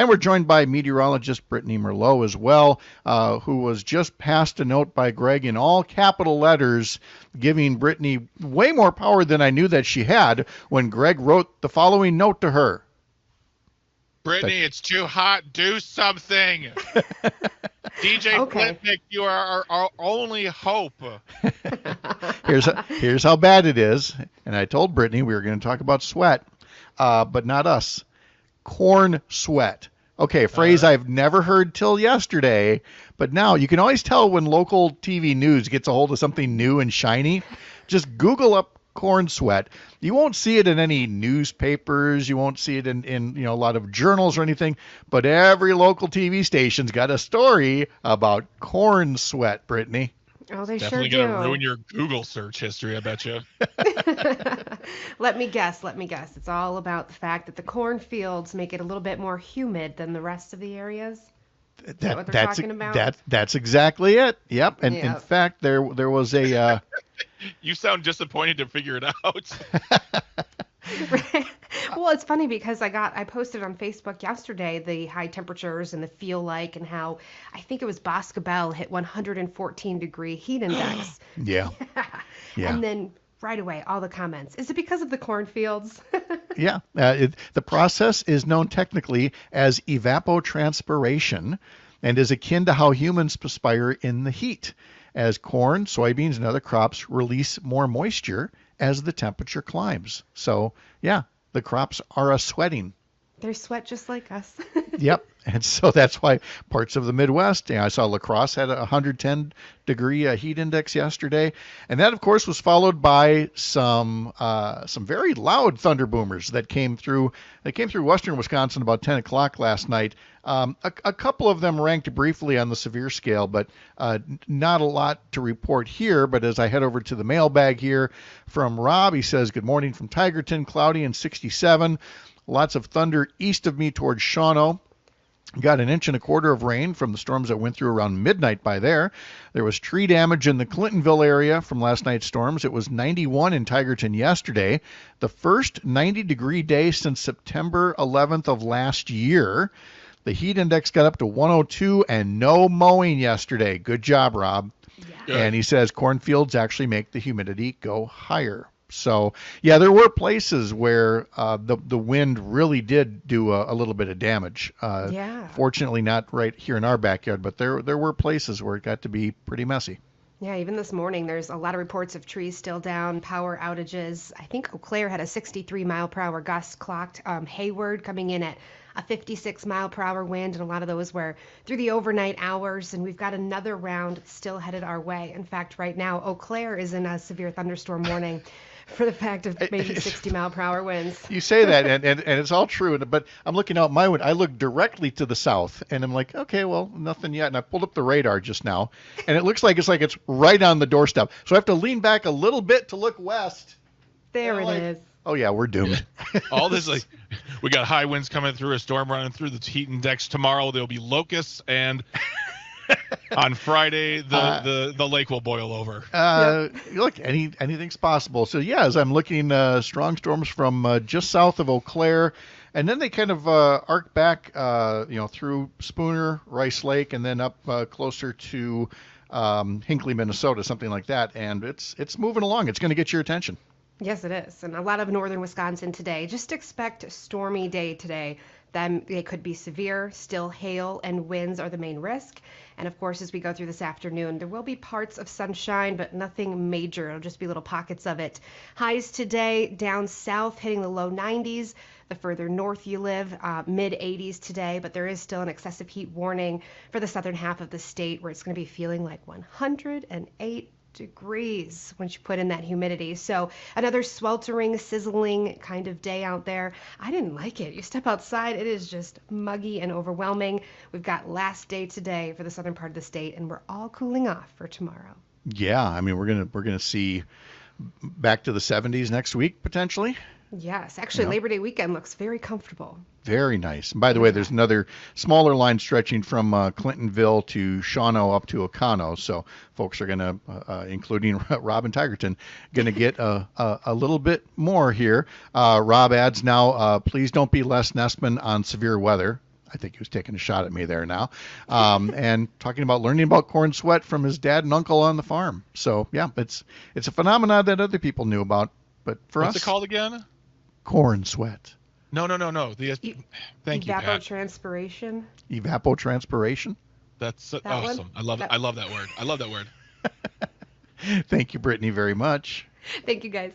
And we're joined by meteorologist Brittany Merlot as well, who was just passed a note by Greg in all capital letters, giving Brittany way more power than I knew that she had when Greg wrote the following note to her. Brittany, it's too hot. Do something. DJ Flipnick, you are our only hope. Here's how bad it is. And I told Brittany we were going to talk about sweat, but not us. Corn sweat. Okay, a phrase I've never heard till yesterday, but now you can always tell when local TV news gets a hold of something new and shiny. Just Google up corn sweat. You won't see it in any newspapers. You won't see it in a lot of journals or anything. But every local TV station's got a story about corn sweat, Brittany. Oh, they Definitely sure do. Gonna ruin your Google search history, I bet you. Let me guess. It's all about the fact that the cornfields make it a little bit more humid than the rest of the areas. Is that what they're talking about? That's exactly it. Yep. And in fact, there was a. You sound disappointed to figure it out. Right. Well, it's funny because I posted on Facebook yesterday the high temperatures and the feel like and how I think it was Boscobel hit 114-degree heat index. Yeah. And then right away, all the comments. Is it because of the cornfields? Yeah. The process is known technically as evapotranspiration and is akin to how humans perspire in the heat, as corn, soybeans, and other crops release more moisture as the temperature climbs. So, yeah, the crops are sweating. They sweat just like us. Yep. And so that's why parts of the Midwest, I saw La Crosse had a 110-degree heat index yesterday. And that, of course, was followed by some very loud thunder boomers that came through. They came through western Wisconsin about 10 o'clock last night. A couple of them ranked briefly on the severe scale, but not a lot to report here. But as I head over to the mailbag here from Rob, he says, good morning from Tigerton, cloudy and 67. Lots of thunder east of me towards Shawano. Got 1.25 inches of rain from the storms that went through around midnight by there. There was tree damage in the Clintonville area from last night's storms. It was 91 in Tigerton yesterday, the first 90-degree day since September 11th of last year. The heat index got up to 102 and no mowing yesterday. Good job, Rob. Yeah. And he says cornfields actually make the humidity go higher. So, yeah, there were places where the wind really did do a little bit of damage. Fortunately, not right here in our backyard, but there were places where it got to be pretty messy. Yeah, even this morning, there's a lot of reports of trees still down, power outages. I think Eau Claire had a 63-mile-per-hour gust clocked. Hayward coming in at a 56-mile-per-hour wind, and a lot of those were through the overnight hours. And we've got another round still headed our way. In fact, right now, Eau Claire is in a severe thunderstorm warning for the fact of maybe 60-mile-per-hour winds. You say that, and it's all true. But I'm looking out my window. I look directly to the south, and I'm like, okay, well, nothing yet. And I pulled up the radar just now, and it looks like it's right on the doorstep. So I have to lean back a little bit to look west. There it is. Oh, yeah, we're doomed. All this, we got high winds coming through, a storm running through the heat index. Tomorrow there'll be locusts, and on Friday the lake will boil over. Look, anything's possible. So, yeah, as I'm looking, strong storms from just south of Eau Claire, and then they kind of arc back, through Spooner, Rice Lake, and then up closer to Hinckley, Minnesota, something like that. And it's moving along. It's going to get your attention. Yes, it is. And a lot of northern Wisconsin today. Just expect a stormy day today. Then they could be severe. Still hail and winds are the main risk. And of course, as we go through this afternoon, there will be parts of sunshine, but nothing major. It'll just be little pockets of it. Highs today down south hitting the low 90s. The further north you live, mid 80s today, but there is still an excessive heat warning for the southern half of the state where it's going to be feeling like 108 degrees once you put in that humidity. So another sweltering, sizzling kind of day out there. I didn't like it. You step outside, it is just muggy and overwhelming. We've got last day today for the southern part of the state, and we're all cooling off for tomorrow. Yeah, I mean, we're gonna see back to the 70s next week potentially. Yes, actually, Labor Day weekend looks very comfortable. Very nice. And by the way, there's another smaller line stretching from Clintonville to Shawano up to Oconto. So folks are going to, including Rob and Tigerton, going to get a little bit more here. Rob adds now, please don't be Les Nessman on severe weather. I think he was taking a shot at me there now. And talking about learning about corn sweat from his dad and uncle on the farm. So yeah, it's a phenomenon that other people knew about, but for What's us, it called again? corn sweat. No. Thank you, Pat. Evapotranspiration. Evapotranspiration. That's That awesome. one? I love it. I love that word. I love that word. Thank you, Brittany, very much. Thank you, guys.